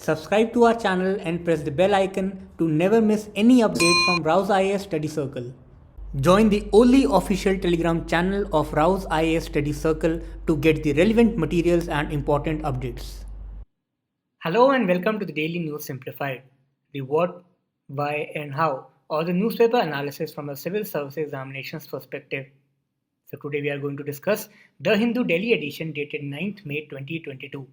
Subscribe to our channel and press the bell icon to never miss any update from Rouse IAS Study Circle. Join the only official Telegram channel of Rouse IAS Study Circle to get the relevant materials and important updates. Hello and welcome to the Daily News Simplified. The what, why and how, or the newspaper analysis from a civil service examinations perspective. So today we are going to discuss The Hindu Delhi edition dated 9th May 2022.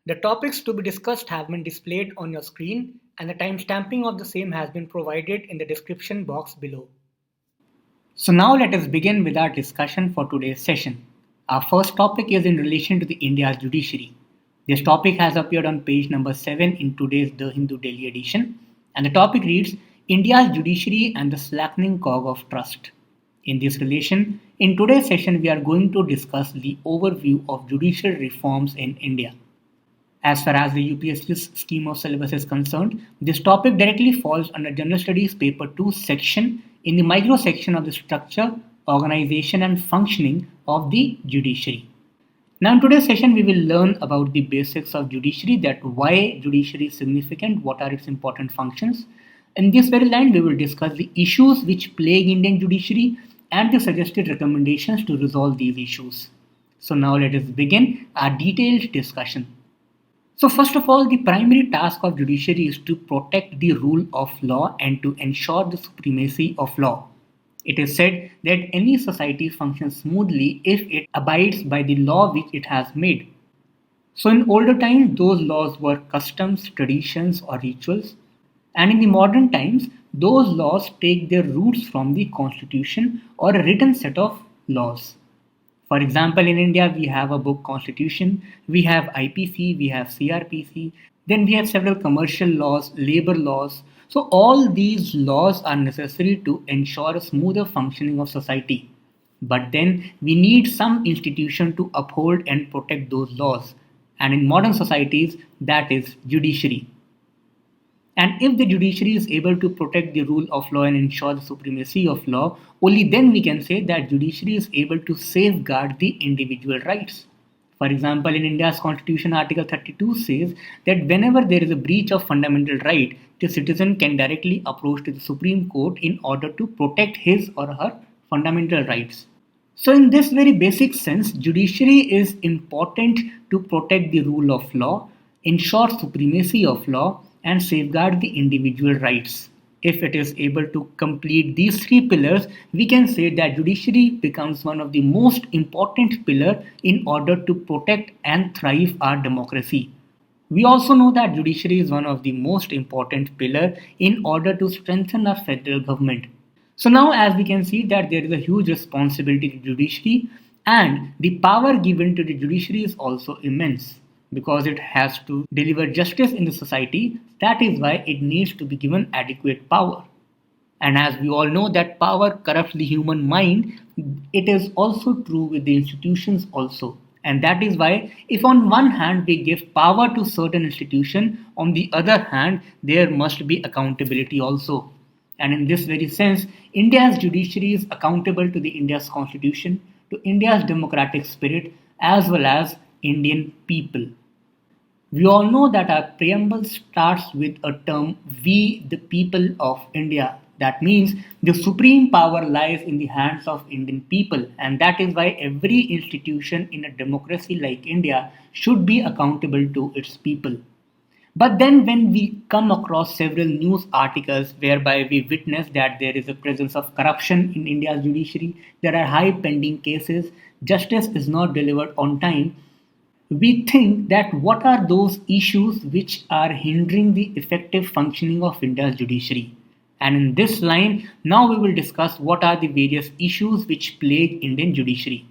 The topics to be discussed have been displayed on your screen and the timestamping of the same has been provided in the description box below. So now let us begin with our discussion for today's session. Our first topic is in relation to the India's judiciary. This topic has appeared on page number 7 in today's The Hindu Delhi edition, and the topic reads India's judiciary and the slackening cog of trust. In this relation, in today's session we are going to discuss the overview of judicial reforms in India. As far as the UPSC's scheme of syllabus is concerned, this topic directly falls under General Studies Paper 2 section in the micro section of the structure, organization and functioning of the judiciary. Now in today's session we will learn about the basics of judiciary, that why judiciary is significant, what are its important functions. In this very line we will discuss the issues which plague Indian judiciary and the suggested recommendations to resolve these issues. So now let us begin our detailed discussion. So first of all, the primary task of judiciary is to protect the rule of law and to ensure the supremacy of law. It is said that any society functions smoothly if it abides by the law which it has made. So in older times, those laws were customs, traditions or rituals. And in the modern times, those laws take their roots from the constitution or a written set of laws. For example, in India, we have a book constitution, we have IPC, we have CRPC, then we have several commercial laws, labor laws. So all these laws are necessary to ensure a smoother functioning of society. But then we need some institution to uphold and protect those laws. And in modern societies, that is judiciary. And if the judiciary is able to protect the rule of law and ensure the supremacy of law, only then we can say that judiciary is able to safeguard the individual rights. For example, in India's Constitution, Article 32 says that whenever there is a breach of fundamental right, the citizen can directly approach to the Supreme Court in order to protect his or her fundamental rights. So in this very basic sense, judiciary is important to protect the rule of law, ensure supremacy of law, and safeguard the individual rights. If it is able to complete these three pillars, we can say that judiciary becomes one of the most important pillars in order to protect and thrive our democracy. We also know that judiciary is one of the most important pillars in order to strengthen our federal government. So now as we can see that there is a huge responsibility to judiciary, and the power given to the judiciary is also immense, because it has to deliver justice in the society. That is why it needs to be given adequate power. And as we all know that power corrupts the human mind, it is also true with the institutions also. And that is why if on one hand we give power to certain institution, on the other hand there must be accountability also. And in this very sense, India's judiciary is accountable to the India's constitution, to India's democratic spirit, as well as Indian people. We all know that our preamble starts with a term, we the people of India. That means the supreme power lies in the hands of Indian people, and that is why every institution in a democracy like India should be accountable to its people. But then when we come across several news articles whereby we witness that there is a presence of corruption in India's judiciary, there are high pending cases, justice is not delivered on time, we think that what are those issues which are hindering the effective functioning of India's judiciary. And in this line, now we will discuss what are the various issues which plague Indian judiciary.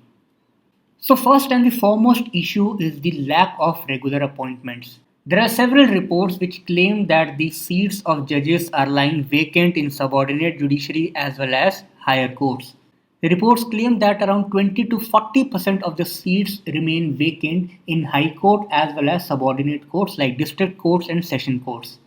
So first and the foremost issue is the lack of regular appointments. There are several reports which claim that the seats of judges are lying vacant in subordinate judiciary as well as higher courts. The reports claim that around 20 to 40% of the seats remain vacant in high court as well as subordinate courts like district courts and session courts.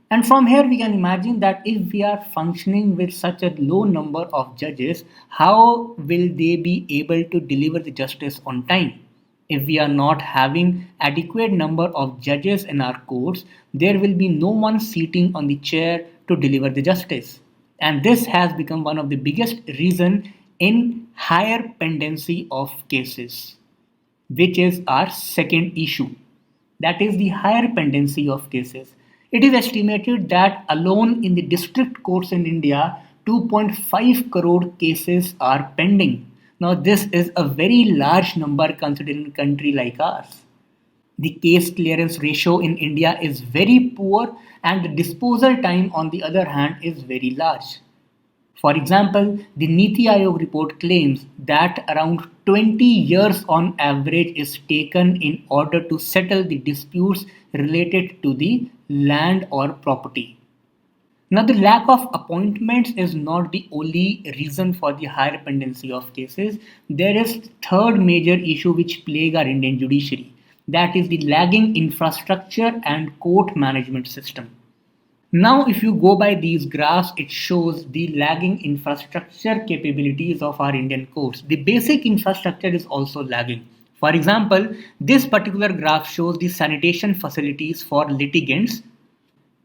And from here we can imagine that if we are functioning with such a low number of judges, how will they be able to deliver the justice on time? If we are not having adequate number of judges in our courts, there will be no one sitting on the chair to deliver the justice. And this has become one of the biggest reason in higher pendency of cases, which is our second issue. That is the higher pendency of cases. It is estimated that alone in the district courts in India, 2.5 crore cases are pending. Now, this is a very large number considering a country like ours. The case clearance ratio in India is very poor, and the disposal time, on the other hand, is very large. For example, the Niti Aayog report claims that around 20 years on average is taken in order to settle the disputes related to the land or property. Now, the lack of appointments is not the only reason for the higher pendency of cases. There is third major issue which plague our Indian judiciary. That is the lagging infrastructure and court management system. Now, if you go by these graphs, it shows the lagging infrastructure capabilities of our Indian courts. The basic infrastructure is also lagging. For example, this particular graph shows the sanitation facilities for litigants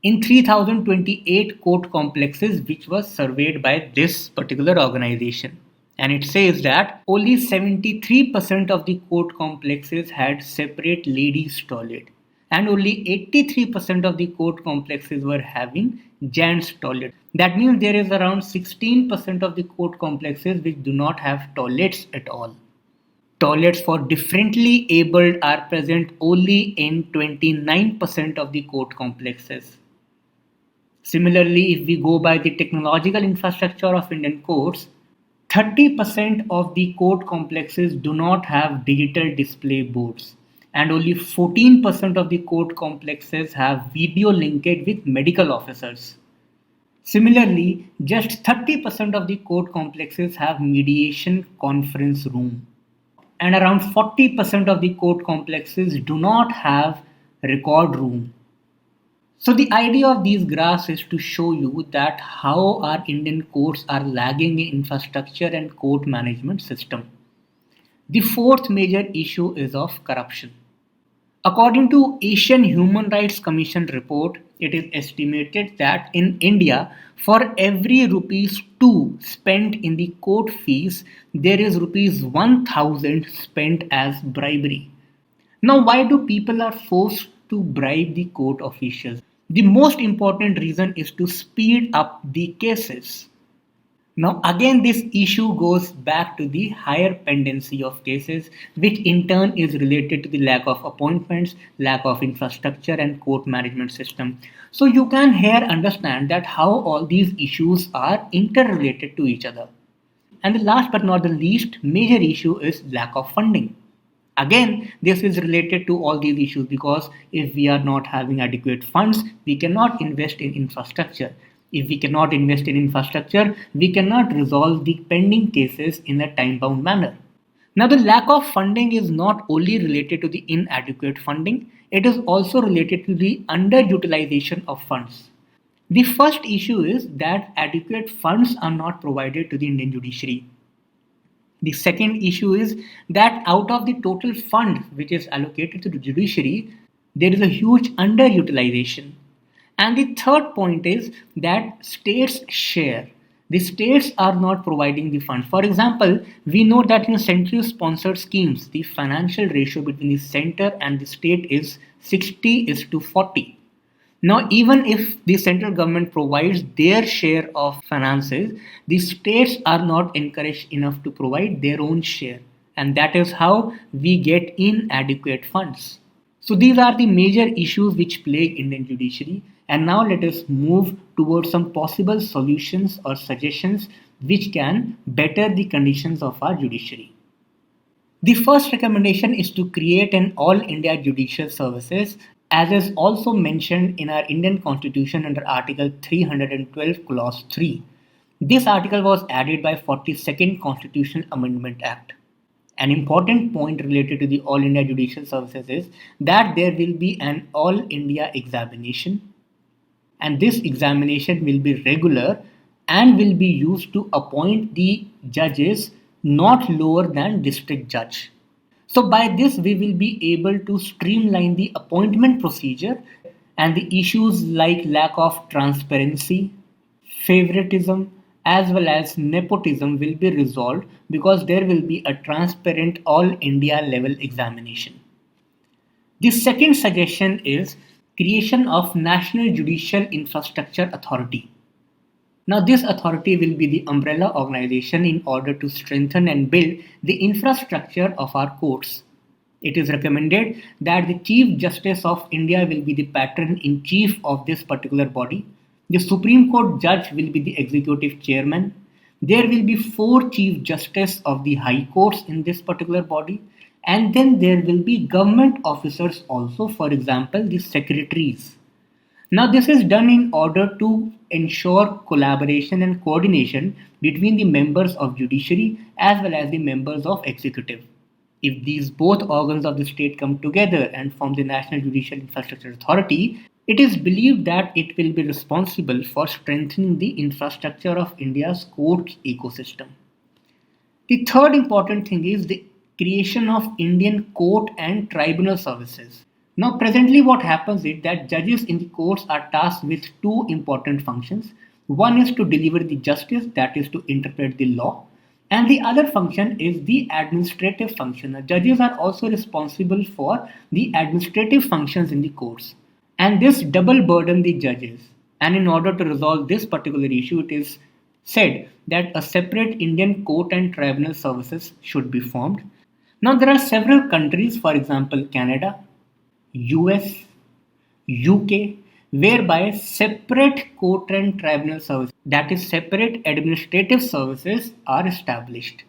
in 3028 court complexes which was surveyed by this particular organization. And it says that only 73% of the court complexes had separate ladies' toilet, and only 83% of the court complexes were having gents' toilet. That means there is around 16% of the court complexes which do not have toilets at all. Toilets for differently abled are present only in 29% of the court complexes. Similarly, if we go by the technological infrastructure of Indian courts, 30% of the court complexes do not have digital display boards, and only 14% of the court complexes have video linkage with medical officers. Similarly, just 30% of the court complexes have mediation conference room, and around 40% of the court complexes do not have record room. So the idea of these graphs is to show you that how our Indian courts are lagging in infrastructure and court management system. The fourth major issue is of corruption. According to Asian Human Rights Commission report, it is estimated that in India, for every rupees 2 spent in the court fees, there is rupees 1000 spent as bribery. Now, why do people are forced to bribe the court officials? The most important reason is to speed up the cases. Now, again, this issue goes back to the higher pendency of cases, which in turn is related to the lack of appointments, lack of infrastructure, and court management system. So, you can here understand that how all these issues are interrelated to each other. And the last but not the least major issue is lack of funding. Again, this is related to all these issues because if we are not having adequate funds, we cannot invest in infrastructure. If we cannot invest in infrastructure, we cannot resolve the pending cases in a time-bound manner. Now, the lack of funding is not only related to the inadequate funding, it is also related to the underutilization of funds. The first issue is that adequate funds are not provided to the Indian judiciary. The second issue is that out of the total fund which is allocated to the judiciary, there is a huge underutilization. And the third point is that states share. The states are not providing the funds. For example, we know that in centrally sponsored schemes, the financial ratio between the center and the state is 60:40. Now, even if the central government provides their share of finances, the states are not encouraged enough to provide their own share. And that is how we get inadequate funds. So these are the major issues which plague Indian judiciary. And now let us move towards some possible solutions or suggestions which can better the conditions of our judiciary. The first recommendation is to create an all India judicial services, as is also mentioned in our Indian Constitution under Article 312 Clause 3. This article was added by 42nd Constitutional Amendment Act. An important point related to the All India Judicial Services is that there will be an All India examination, and this examination will be regular and will be used to appoint the judges not lower than district judge. So by this we will be able to streamline the appointment procedure, and the issues like lack of transparency, favoritism, as well as nepotism will be resolved because there will be a transparent all India level examination. The second suggestion is creation of National Judicial Infrastructure Authority. Now, this authority will be the umbrella organization in order to strengthen and build the infrastructure of our courts. It is recommended that the Chief Justice of India will be the patron in chief of this particular body. The Supreme Court judge will be the executive chairman. There will be four Chief Justice of the High Courts in this particular body. And then there will be government officers also, for example, the secretaries. Now, this is done in order to ensure collaboration and coordination between the members of judiciary as well as the members of executive. If these both organs of the state come together and form the National Judicial Infrastructure Authority, it is believed that it will be responsible for strengthening the infrastructure of India's court ecosystem. The third important thing is the creation of Indian court and tribunal services. Now, presently, what happens is that judges in the courts are tasked with two important functions. One is to deliver the justice, that is to interpret the law, and the other function is the administrative function. Now, judges are also responsible for the administrative functions in the courts, and this double burden the judges. And in order to resolve this particular issue, it is said that a separate Indian court and tribunal services should be formed. Now, there are several countries, for example, Canada, US, UK, whereby separate court and tribunal services, that is, separate administrative services, are established.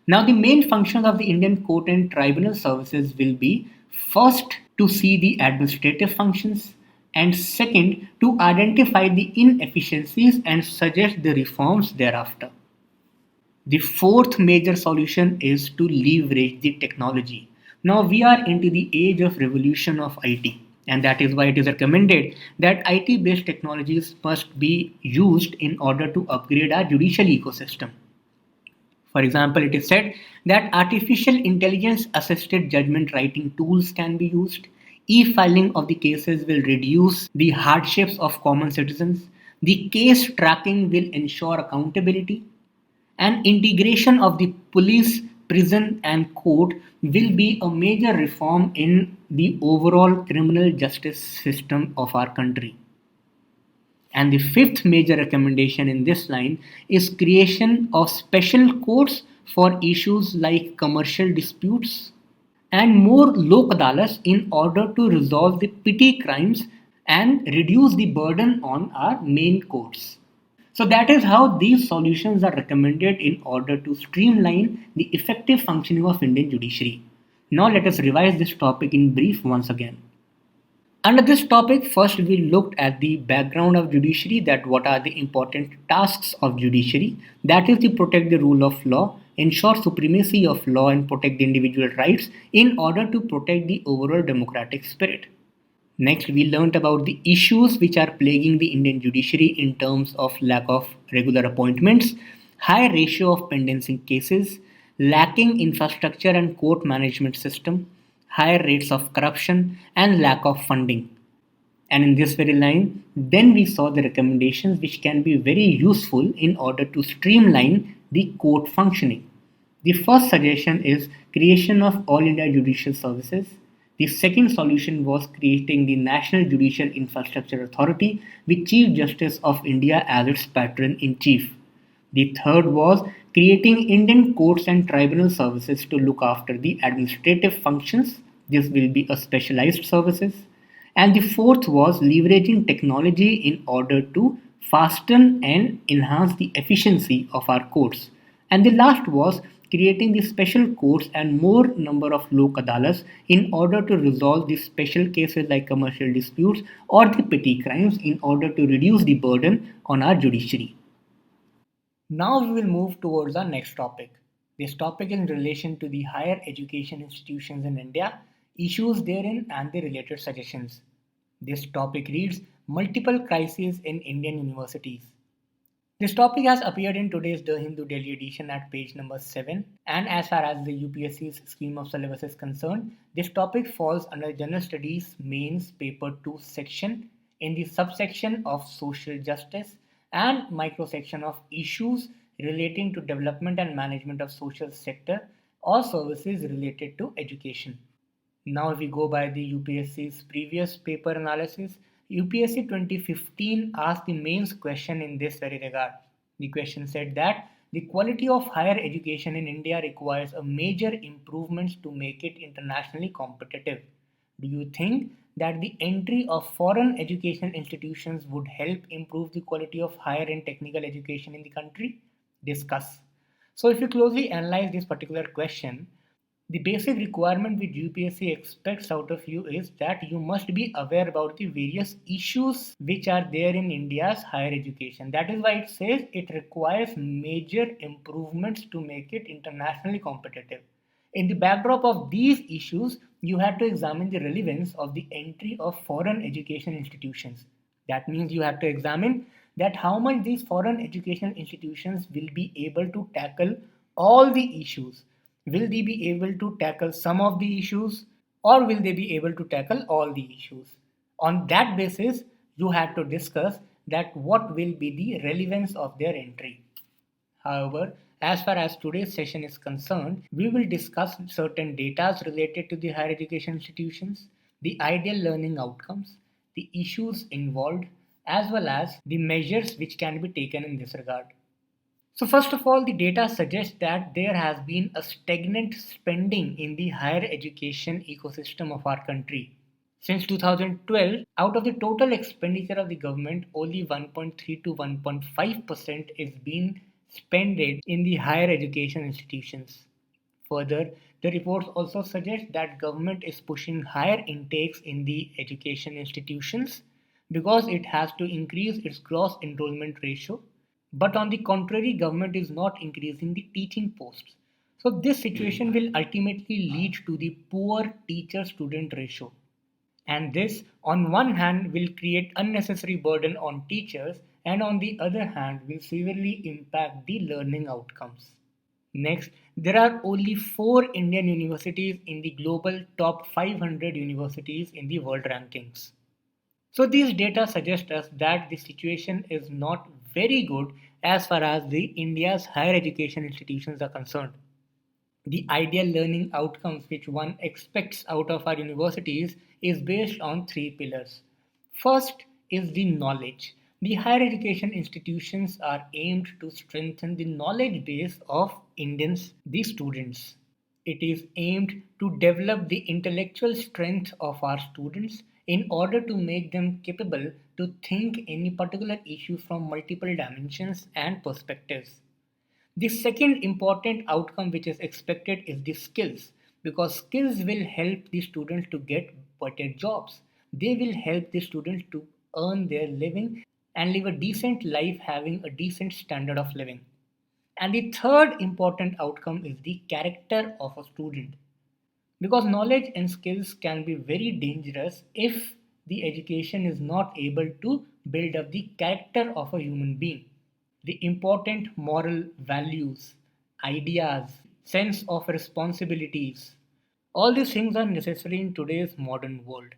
Now, the main functions of the Indian court and tribunal services will be first to see the administrative functions, and second to identify the inefficiencies and suggest the reforms thereafter. The fourth major solution is to leverage the technology. Now we are into the age of revolution of IT, and that is why it is recommended that IT based technologies must be used in order to upgrade our judicial ecosystem. For example, it is said that artificial intelligence assisted judgment writing tools can be used. E-filing of the cases will reduce the hardships of common citizens. The case tracking will ensure accountability, and integration of the police, prison, and court will be a major reform in the overall criminal justice system of our country. And the fifth major recommendation in this line is creation of special courts for issues like commercial disputes and more lok adalats in order to resolve the petty crimes and reduce the burden on our main courts. So that is how these solutions are recommended in order to streamline the effective functioning of Indian judiciary. Now let us revise this topic in brief once again. Under this topic, first we looked at the background of judiciary, that what are the important tasks of judiciary, that is to protect the rule of law, ensure supremacy of law and protect the individual rights in order to protect the overall democratic spirit. Next, we learnt about the issues which are plaguing the Indian judiciary in terms of lack of regular appointments, high ratio of pendency cases, lacking infrastructure and court management system, higher rates of corruption, and lack of funding. And in this very line, then we saw the recommendations which can be very useful in order to streamline the court functioning. The first suggestion is creation of All India Judicial Services. The second solution was creating the National Judicial Infrastructure Authority with Chief Justice of India as its patron in chief. The third was creating Indian courts and tribunal services to look after the administrative functions. This will be a specialized services. And the fourth was leveraging technology in order to fasten and enhance the efficiency of our courts. And the last was creating the special courts and more number of lok adalats in order to resolve the special cases like commercial disputes or the petty crimes in order to reduce the burden on our judiciary. Now we will move towards our next topic. This topic is in relation to the higher education institutions in India, issues therein and the related suggestions. This topic reads multiple crises in Indian universities. This topic has appeared in today's The Hindu Daily edition at page number 7, and as far as the UPSC's scheme of syllabus is concerned, this topic falls under General Studies Mains Paper 2 section in the subsection of Social Justice and microsection of Issues relating to development and management of social sector or services related to education. Now, if we go by the UPSC's previous paper analysis, UPSC 2015 asked the mains question in this very regard. The question said that the quality of higher education in India requires a major improvements to make it internationally competitive. Do you think that the entry of foreign education institutions would help improve the quality of higher and technical education in the country? Discuss. So, if you closely analyze this particular question, the basic requirement which UPSC expects out of you is that you must be aware about the various issues which are there in India's higher education. That is why it says it requires major improvements to make it internationally competitive. In the backdrop of these issues, you have to examine the relevance of the entry of foreign education institutions. That means you have to examine that how much these foreign education institutions will be able to tackle all the issues. Will they be able to tackle some of the issues, or will they be able to tackle all the issues? On that basis, you have to discuss that what will be the relevance of their entry. However, as far as today's session is concerned, we will discuss certain data related to the higher education institutions, the ideal learning outcomes, the issues involved, as well as the measures which can be taken in this regard. So, first of all, the data suggests that there has been a stagnant spending in the higher education ecosystem of our country. Since 2012, out of the total expenditure of the government, only 1.3 to 1.5% is being spent in the higher education institutions. Further, the reports also suggest that government is pushing higher intakes in the education institutions because it has to increase its gross enrollment ratio, but on the contrary, government is not increasing the teaching posts. So this situation will ultimately lead to the poor teacher student ratio. And this, on one hand, will create unnecessary burden on teachers, and on the other hand, will severely impact the learning outcomes. Next, there are only 4 Indian universities in the global top 500 universities in the world rankings. So these data suggest us that the situation is not very good as far as the India's higher education institutions are concerned. The ideal learning outcomes which one expects out of our universities is based on 3 pillars. First is the knowledge. The higher education institutions are aimed to strengthen the knowledge base of Indians, the students. It is aimed to develop the intellectual strength of our students in order to make them capable to think any particular issue from multiple dimensions and perspectives. The second important outcome which is expected is the skills, because skills will help the students to get better jobs. They will help the students to earn their living and live a decent life having a decent standard of living. And the third important outcome is the character of a student, because knowledge and skills can be very dangerous if the education is not able to build up the character of a human being. The important moral values, ideas, sense of responsibilities, all these things are necessary in today's modern world.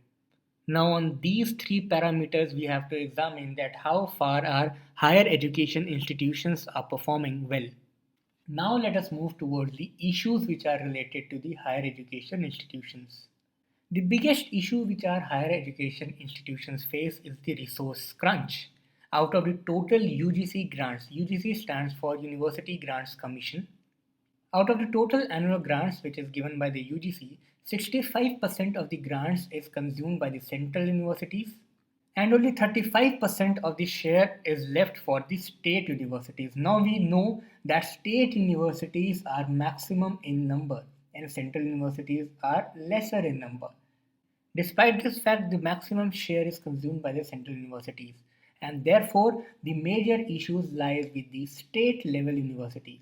Now, on these 3 parameters, we have to examine that how far our higher education institutions are performing well. Now, let us move towards the issues which are related to the higher education institutions. The biggest issue which our higher education institutions face is the resource crunch. Out of the total UGC grants, UGC stands for University Grants Commission. Out of the total annual grants which is given by the UGC, 65% of the grants is consumed by the central universities, and only 35% of the share is left for the state universities. Now we know that state universities are maximum in number and central universities are lesser in number. Despite this fact, the maximum share is consumed by the central universities, and therefore the major issues lies with the state level universities.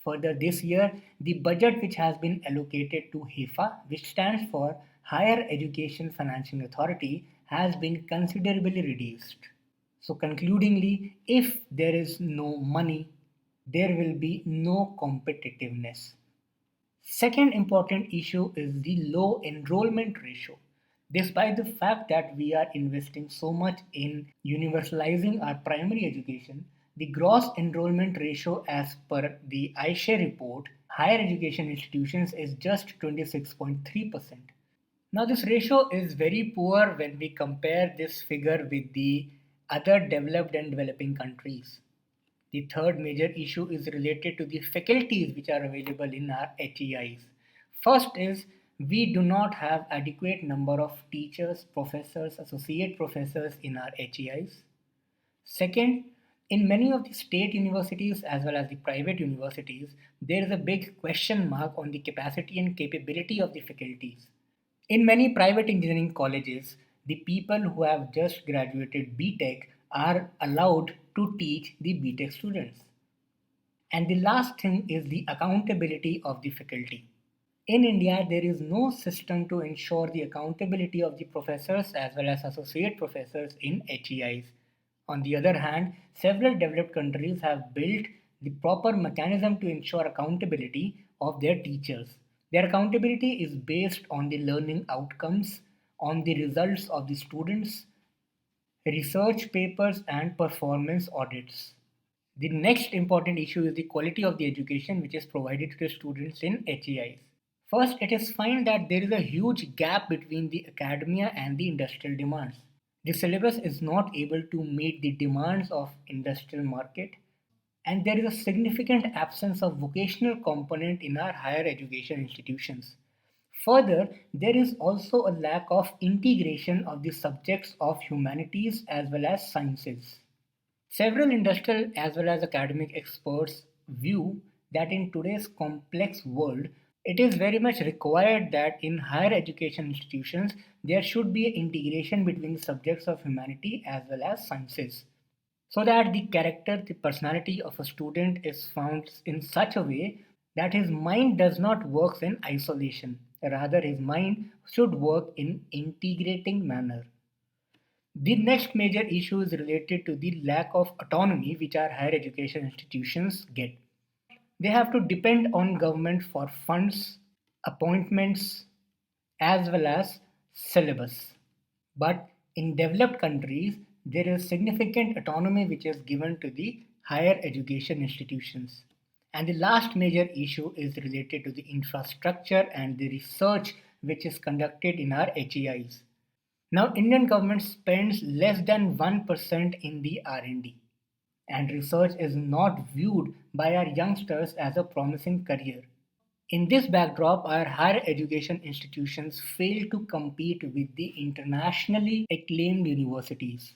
Further, this year, the budget which has been allocated to HIFA, which stands for Higher Education Financing Authority, has been considerably reduced. So, concludingly, if there is no money, there will be no competitiveness. Second important issue is the low enrollment ratio. Despite the fact that we are investing so much in universalizing our primary education, the gross enrollment ratio as per the IAS report, higher education institutions is just 26.3%. Now, this ratio is very poor when we compare this figure with the other developed and developing countries. The third major issue is related to the faculties which are available in our HEIs. First is we do not have adequate number of teachers, professors, associate professors in our HEIs. Second, in many of the state universities as well as the private universities, there is a big question mark on the capacity and capability of the faculties. In many private engineering colleges, the people who have just graduated BTech are allowed to teach the BTech students. And the last thing is the accountability of the faculty. In India, there is no system to ensure the accountability of the professors as well as associate professors in HEIs. On the other hand, several developed countries have built the proper mechanism to ensure accountability of their teachers. Their accountability is based on the learning outcomes, on the results of the students, research papers, and performance audits. The next important issue is the quality of the education which is provided to the students in HEIs. First, it is found that there is a huge gap between the academia and the industrial demands. The syllabus is not able to meet the demands of industrial market, and there is a significant absence of vocational component in our higher education institutions. Further, there is also a lack of integration of the subjects of humanities as well as sciences. Several industrial as well as academic experts view that in today's complex world, it is very much required that in higher education institutions there should be an integration between the subjects of humanity as well as sciences, so that the character, the personality of a student is found in such a way that his mind does not work in isolation. Rather, his mind should work in integrating manner. The next major issue is related to the lack of autonomy which our higher education institutions get. They have to depend on government for funds, appointments, as well as syllabus. But in developed countries, there is significant autonomy which is given to the higher education institutions. And the last major issue is related to the infrastructure and the research which is conducted in our HEIs. Now, Indian government spends less than 1% in the R&D, and research is not viewed by our youngsters as a promising career. In this backdrop, our higher education institutions fail to compete with the internationally acclaimed universities.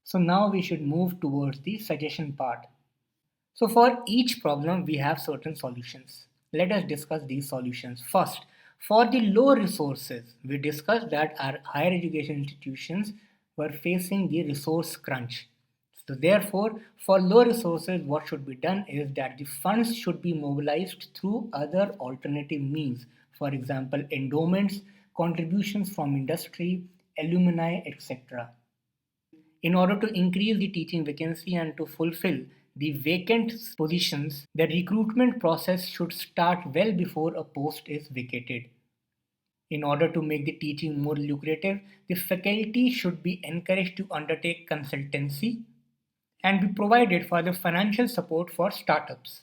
So now we should move towards the suggestion part. So for each problem, we have certain solutions. Let us discuss these solutions. First, for the low resources, we discussed that our higher education institutions were facing the resource crunch. So therefore, for low resources, what should be done is that the funds should be mobilized through other alternative means. For example, endowments, contributions from industry, alumni, etc. In order to increase the teaching vacancy and to fulfill the vacant positions, the recruitment process should start well before a post is vacated. In order to make the teaching more lucrative, the faculty should be encouraged to undertake consultancy and be provided for the financial support for startups.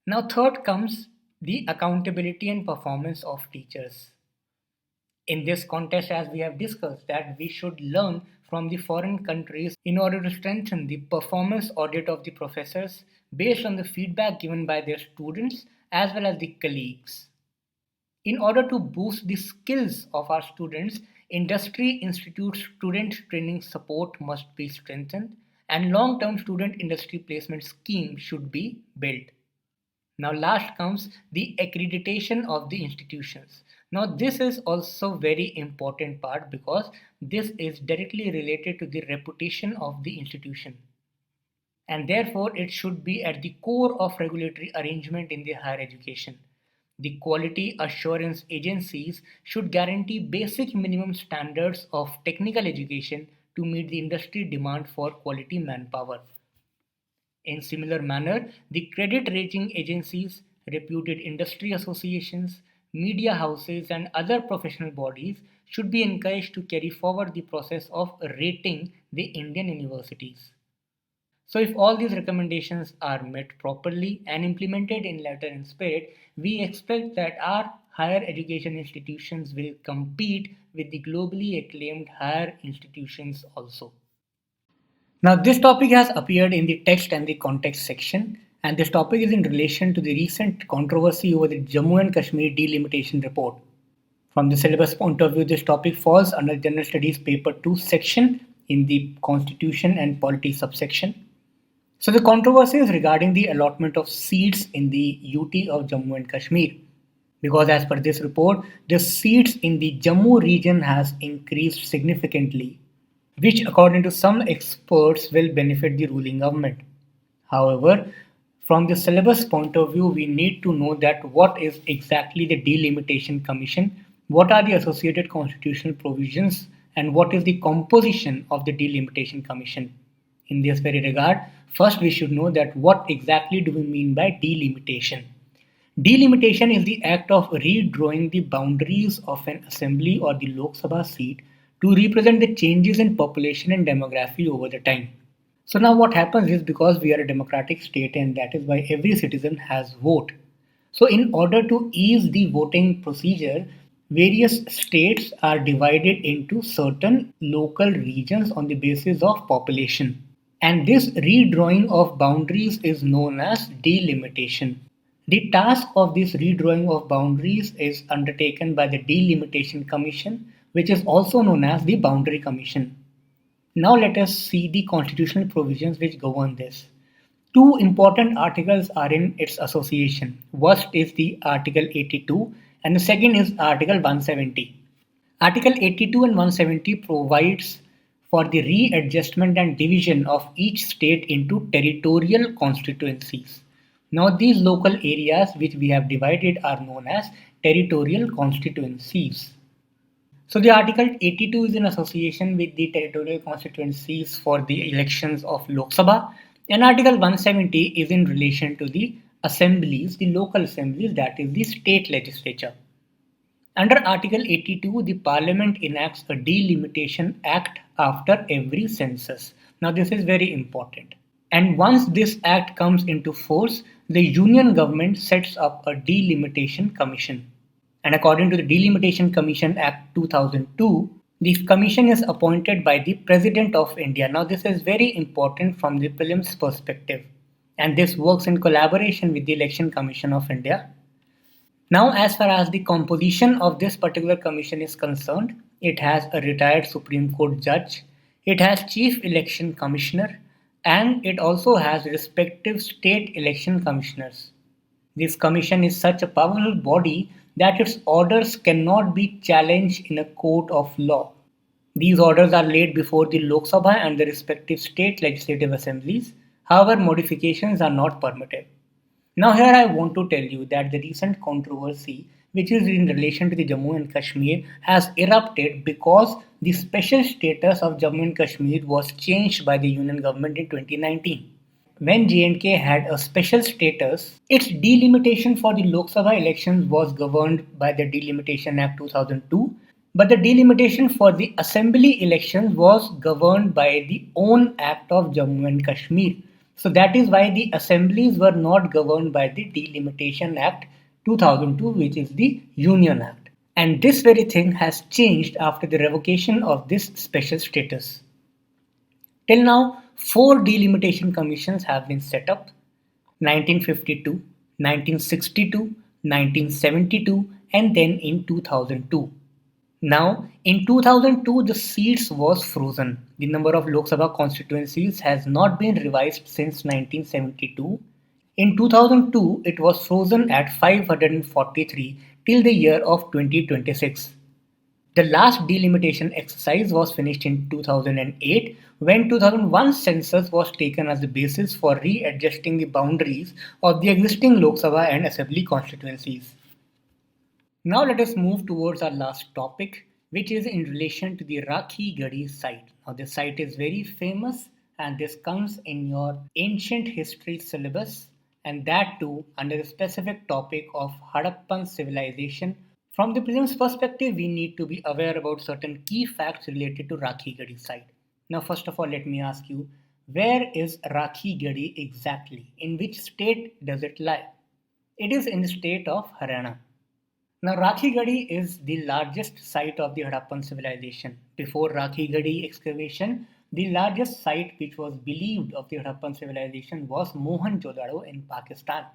Now, third comes the accountability and performance of teachers. In this context, as we have discussed, that we should learn from the foreign countries in order to strengthen the performance audit of the professors based on the feedback given by their students as well as the colleagues. In order to boost the skills of our students, industry institute student training support must be strengthened and long-term student industry placement scheme should be built. Now last comes the accreditation of the institutions. Now this is also very important part because this is directly related to the reputation of the institution. And therefore it should be at the core of regulatory arrangement in the higher education. The quality assurance agencies should guarantee basic minimum standards of technical education to meet the industry demand for quality manpower. In similar manner, the credit rating agencies, reputed industry associations, media houses, and other professional bodies should be encouraged to carry forward the process of rating the Indian universities. So, if all these recommendations are met properly and implemented in letter and spirit, we expect that our higher education institutions will compete with the globally acclaimed higher institutions also. Now, this topic has appeared in the text and the context section, and this topic is in relation to the recent controversy over the Jammu and Kashmir Delimitation report. From the syllabus point of view, this topic falls under General Studies Paper 2 section in the Constitution and Polity subsection. So the controversy is regarding the allotment of seats in the UT of Jammu and Kashmir. Because as per this report, the seats in the Jammu region has increased significantly, which according to some experts will benefit the ruling government. However, from the syllabus point of view, we need to know that what is exactly the Delimitation Commission, what are the associated constitutional provisions, and what is the composition of the Delimitation Commission. In this very regard, first we should know that what exactly do we mean by delimitation. Delimitation is the act of redrawing the boundaries of an assembly or the Lok Sabha seat to represent the changes in population and demography over the time. So now what happens is, because we are a democratic state and that is why every citizen has vote. So in order to ease the voting procedure, various states are divided into certain local regions on the basis of population. And this redrawing of boundaries is known as delimitation. The task of this redrawing of boundaries is undertaken by the Delimitation Commission, which is also known as the Boundary Commission. Now let us see the constitutional provisions which govern this. Two important articles are in its association. First is the Article 82 and the second is Article 170. Article 82 and 170 provides for the readjustment and division of each state into territorial constituencies. Now these local areas which we have divided are known as territorial constituencies. So the Article 82 is in association with the territorial constituencies for the elections of Lok Sabha, and Article 170 is in relation to the assemblies, the local assemblies, that is the state legislature. Under Article 82, the Parliament enacts a Delimitation Act after every census. Now this is very important. And once this act comes into force, the Union government sets up a Delimitation Commission. And according to the Delimitation Commission Act 2002, the commission is appointed by the President of India. Now this is very important from the prelims perspective. And this works in collaboration with the Election Commission of India. Now, as far as the composition of this particular commission is concerned, it has a retired Supreme Court judge, it has Chief Election Commissioner, and it also has respective state election commissioners. This commission is such a powerful body that its orders cannot be challenged in a court of law. These orders are laid before the Lok Sabha and the respective state legislative assemblies. However, modifications are not permitted. Now here I want to tell you that the recent controversy, which is in relation to the Jammu and Kashmir, has erupted because the special status of Jammu and Kashmir was changed by the Union government in 2019. When J&K had a special status, its delimitation for the Lok Sabha elections was governed by the Delimitation Act 2002, but the delimitation for the assembly elections was governed by the own act of Jammu and Kashmir. So that is why the assemblies were not governed by the Delimitation Act 2002, which is the Union Act. And this very thing has changed after the revocation of this special status. Till now, 4 delimitation commissions have been set up: 1952, 1962, 1972, and then in 2002. Now, in 2002, the seats was frozen. The number of Lok Sabha constituencies has not been revised since 1972. In 2002, it was frozen at 543 till the year of 2026. The last delimitation exercise was finished in 2008, when 2001 census was taken as the basis for readjusting the boundaries of the existing Lok Sabha and Assembly constituencies. Now let us move towards our last topic, which is in relation to the Rakhigarhi site. Now, this site is very famous, and this comes in your ancient history syllabus, and that too under the specific topic of Harappan civilization. From the prelims perspective, we need to be aware about certain key facts related to Rakhigarhi site. Now, first of all, let me ask you, where is Rakhigarhi exactly? In which state does it lie? It is in the state of Haryana. Now, Rakhigarhi is the largest site of the Harappan civilization. Before Rakhigarhi excavation, the largest site which was believed of the Harappan civilization was Mohenjo-daro in Pakistan.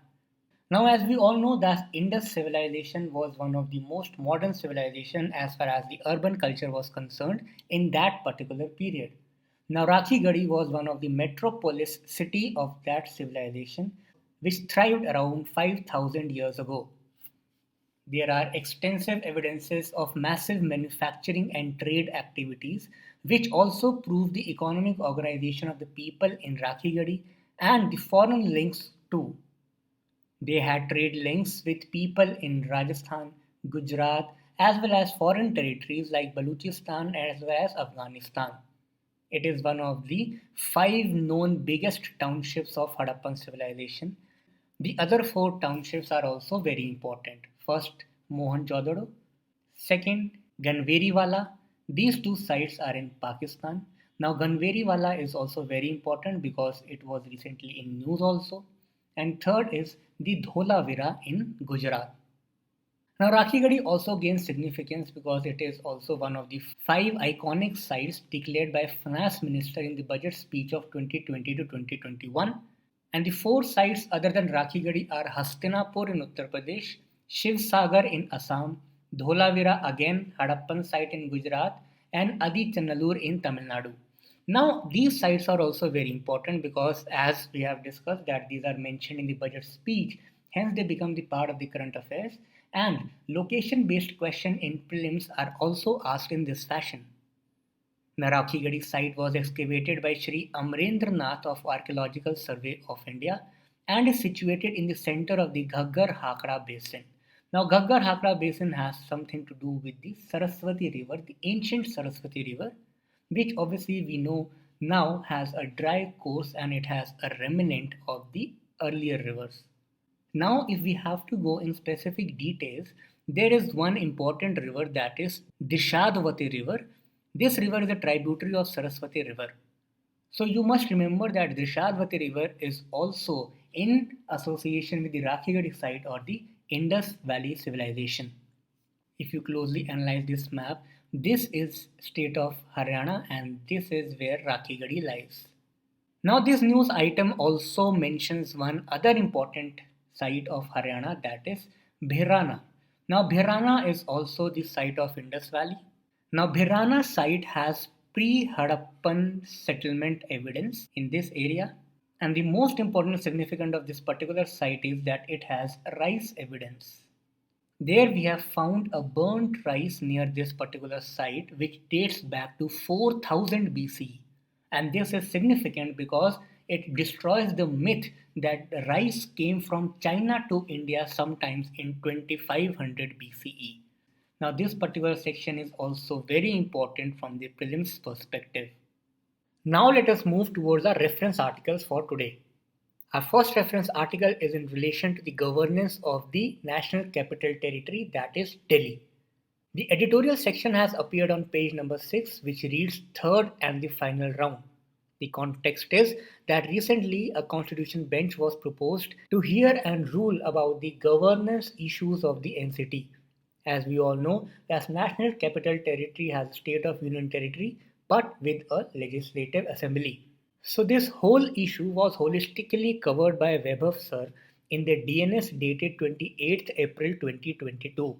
Now, as we all know, that Indus civilization was one of the most modern civilization as far as the urban culture was concerned in that particular period. Now, Rakhigarhi was one of the metropolis city of that civilization, which thrived around 5,000 years ago. There are extensive evidences of massive manufacturing and trade activities, which also prove the economic organization of the people in Rakhigarhi and the foreign links too. They had trade links with people in Rajasthan, Gujarat, as well as foreign territories like Baluchistan as well as Afghanistan. It is one of the five known biggest townships of Harappan civilization. The other four townships are also very important. First, Mohenjo-daro. Second, Ganveriwala. These two sites are in Pakistan. Now, Ganveriwala is also very important because it was recently in news also. And third is the Dholavira in Gujarat. Now, Rakhigarhi also gains significance because it is also one of the five iconic sites declared by Finance Minister in the budget speech of 2020 to 2021. And the four sites other than Rakhigarhi are Hastinapur in Uttar Pradesh, Shiv Sagar in Assam, Dholavira again, Harappan site in Gujarat, and Adi Channalur in Tamil Nadu. Now, these sites are also very important because, as we have discussed, that these are mentioned in the budget speech, hence they become the part of the current affairs. And location-based questions in prelims are also asked in this fashion. The Rakhigarhi site was excavated by Sri Amrendra Nath of Archaeological Survey of India and is situated in the center of the Ghaggar-Hakra basin. Now, Ghaggar-Hakra basin has something to do with the Saraswati river, the ancient Saraswati river, which obviously we know now has a dry course and it has a remnant of the earlier rivers. Now, if we have to go in specific details, there is one important river, that is Drishadvati river. This river is a tributary of Saraswati river. So you must remember that Drishadvati river is also in association with the Rakhigarhi site or the Indus Valley civilization. If you closely analyze this map, this is state of Haryana and this is where Rakhigarhi lies. Now, this news item also mentions one other important site of Haryana, that is Bhirana. Now, Bhirana is also the site of Indus Valley. Now, Bhirana site has pre-Harappan settlement evidence in this area, and the most important significance of this particular site is that it has rice evidence. There we have found a burnt rice near this particular site which dates back to 4000 BC. And this is significant because it destroys the myth that rice came from China to India sometimes in 2500 BCE. Now, this particular section is also very important from the prelims perspective. Now, let us move towards our reference articles for today. Our first reference article is in relation to the governance of the National Capital Territory, that is Delhi. The editorial section has appeared on page number 6, which reads third and the final round. The context is that recently a constitution bench was proposed to hear and rule about the governance issues of the NCT. As we all know, the National Capital Territory has a state of union territory but with a legislative assembly. So this whole issue was holistically covered by Vaibhav sir in the DNS dated 28th April 2022.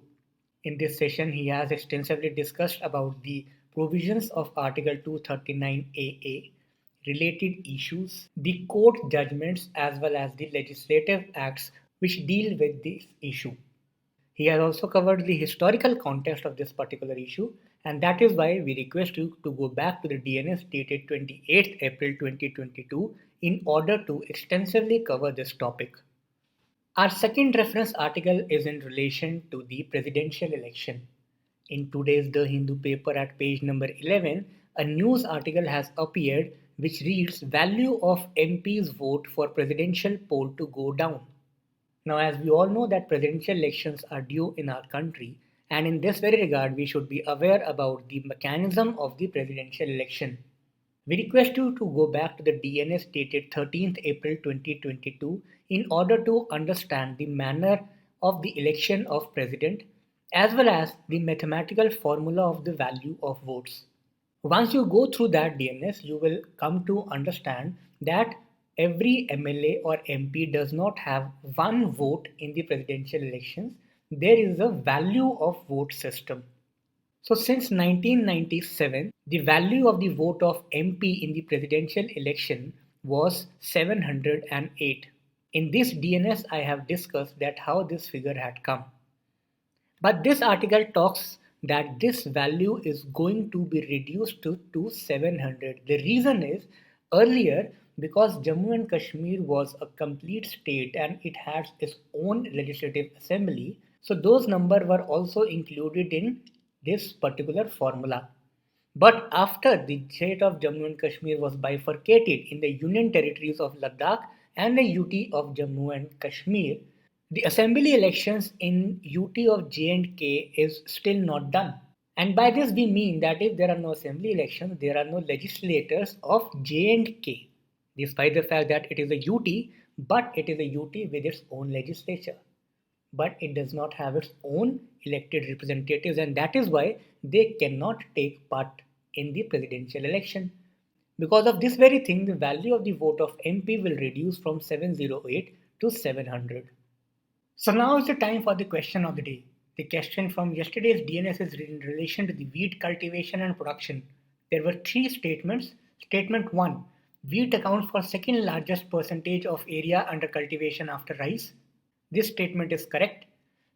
In this session, he has extensively discussed about the provisions of Article 239AA, related issues, the court judgments as well as the legislative acts which deal with this issue. He has also covered the historical context of this particular issue, and that is why we request you to go back to the DNS dated 28th April 2022 in order to extensively cover this topic. Our second reference article is in relation to the presidential election. In today's The Hindu paper at page number 11, a news article has appeared which reads value of MP's vote for presidential poll to go down. Now, as we all know that presidential elections are due in our country, and in this very regard, we should be aware about the mechanism of the presidential election. We request you to go back to the DNS dated 13th April 2022 in order to understand the manner of the election of president as well as the mathematical formula of the value of votes. Once you go through that DNS, you will come to understand that every MLA or MP does not have one vote in the presidential elections. There is a value of vote system. So since 1997, the value of the vote of MP in the presidential election was 708. In this DNS, I have discussed that how this figure had come. But this article talks that this value is going to be reduced to 700. The reason is earlier because Jammu and Kashmir was a complete state and it has its own legislative assembly. So those numbers were also included in this particular formula. But after the state of Jammu and Kashmir was bifurcated in the union territories of Ladakh and the UT of Jammu and Kashmir, the assembly elections in UT of J&K is still not done. And by this we mean that if there are no assembly elections, there are no legislators of J&K. Despite the fact that it is a UT, but it is a UT with its own legislature. But it does not have its own elected representatives, and that is why they cannot take part in the presidential election. Because of this very thing, the value of the vote of MP will reduce from 708 to 700. So now is the time for the question of the day. The question from yesterday's DNS is in relation to the wheat cultivation and production. There were three statements. Statement 1. Wheat accounts for second largest percentage of area under cultivation after rice. This statement is correct.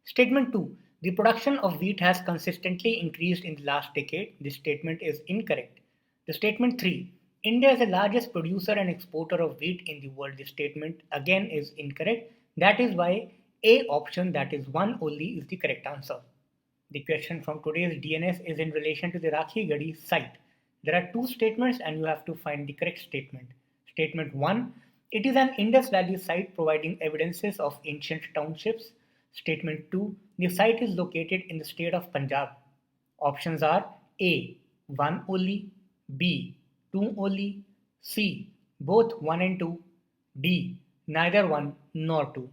Statement 2. The production of wheat has consistently increased in the last decade. This statement is incorrect. The statement 3. India is the largest producer and exporter of wheat in the world. This statement again is incorrect. That is why A option, that is 1 only, is the correct answer. The question from today's DNS is in relation to the Rakhigarhi site. There are two statements and you have to find the correct statement. Statement 1. It is an Indus Valley site providing evidences of ancient townships. Statement 2. The site is located in the state of Punjab. Options are A. 1 only, B. 2 only, C. Both 1 and 2, D. Neither 1 nor 2.